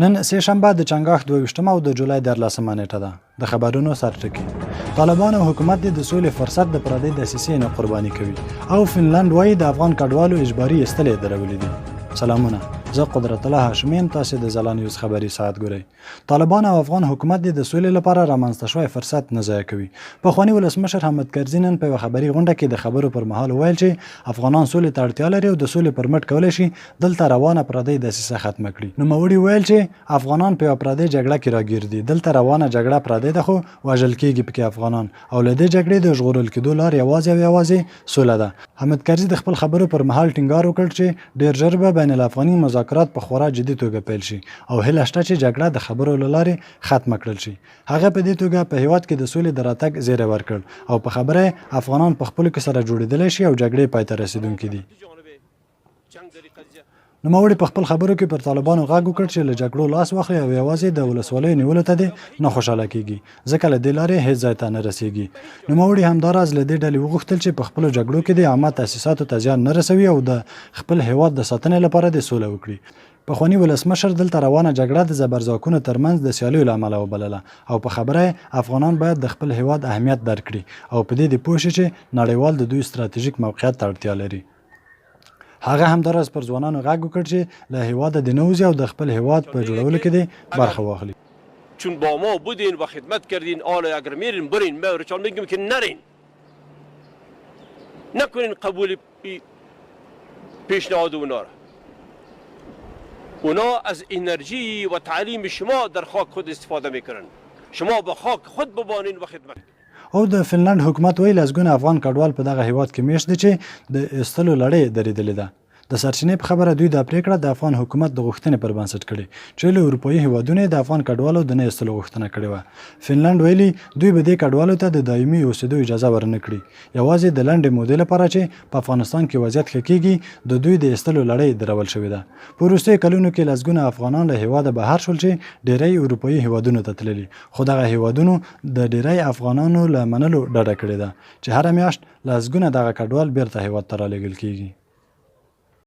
نن سه شنبه د چنګاښ 22 او د جولای 14 نیټه ده. د خبرونو سرټکی. طالبان او حکومت د سولې فرصت د پردې دسیسې نه قرباني کوي او فنلند وايي د افغان کډوالو اجباري استلې درولې دي. سلامونه. زه قدرت الله هاشمیم، تاسو د ځلا نیوز خبري ساعت ګورئ. طالبان او افغان حکومت د سولې لپاره رامنځته شوی فرصت نه ضایع کوي. پخواني ولسمشر حامد کرزي نن په خبري غونډه کې د خبرو پر مهال ویل چې افغانان سولې ته اړتیا لري او د سولې پر مټ کولی شي دلته روانه پردۍ دسیسه ختمه کړي. نوموړي ویل چې افغانان په پردۍ جګړه کې راګیر دي. دلته روانه جګړه پردۍ ده، خو وژل کېږي پکې افغانان او له دې جګړې د ژغورل کېدو لار یوازې سوله ده. حامد کرزي د خپل خبرو پر مهال ټینګار وکړ چې ډېر ژر به بین الافغاني مذاکرات په خورا جدي توګه پیل شي او هیله شته چې جګړه د خبرو له لارې ختمه کړل شي. هغه په دې توګه په هیواد کې د سولې د راتګ زیری ورکړ او په خبره افغانان په خپلو کې سره جوړېدلی شي او جګړې پای ته رسیدونکي دي. نوموړي په خپل خبرو کې پر طالبانو غږ وکړ چې له جګړو لاس واخلي او یوازې د ولسوالیو نیولو ته دې نه خوشحاله کېږي، ځکه له دې لارې هېڅ ځای ته نه رسېږي. نوموړي همداراز له دې ډلې وغوښتل چې په خپلو جګړو کې د عامه تاسیساتو ته زیان نه رسوي او د خپل هیواد د ساتنې لپاره د سوله وکړي. پخواني ولسمشر دلته روانه جګړه د زبرځواکونو ترمنځ د سیالیو له امله وبلله او په خبره افغانان باید د خپل هیواد اهمیت درک کړي او په دې د پوه شي چې نړیوال د دوی ستراتیژیک موقعیت ته اړتیا لري. هغه همداراز پر ځوانانو غږ وکړ چې له هیواده د نوځي او د خپل هیواد په جوړولو کې دې برخه واخلي. چون با ما بودین و خدمت کردین، حالا اگر میرین برین، ما برچان میگم که نرین، نکنین قبول پیشنهاد اونا را. اونا از انرژی و تعلیم شما در خاک خود استفاده میکنن، شما به خاک خود ببانین و خدمت. او د فنلند حکومت ویل لسګونه افغان کډوال په دغه هیواد کې میشت دي چې د ایستلو لړۍ درېدلې ده. د سرچینې په خبره دوی دا پریکړه د افغان حکومت د غوښتنې پر بنسټ کړې چې له اروپایي هیوادونو د افغان کډوالو د نه ایستلو غوښتنه کړې وه. فنلند ویلي دوی به دې کډوالو ته د دایمي اوسېدو اجازه ورنه کړي، یوازې د لنډې مودې لپاره چې په افغانستان کې وضعیت ښه کېږي د دوی د ایستلو لړۍ درول شوې ده. په وروستیو کلونو کې لسګونه افغانان له هیواده بهر شول چې ډیری اروپایي هیوادونو ته تللي، خو دغه هیوادونو د ډیری افغانانو له منلو ډډه کړې ده چې هره میاشت لسګونه دغه کډوال بیرته هیواد ته رالېږل کېږي.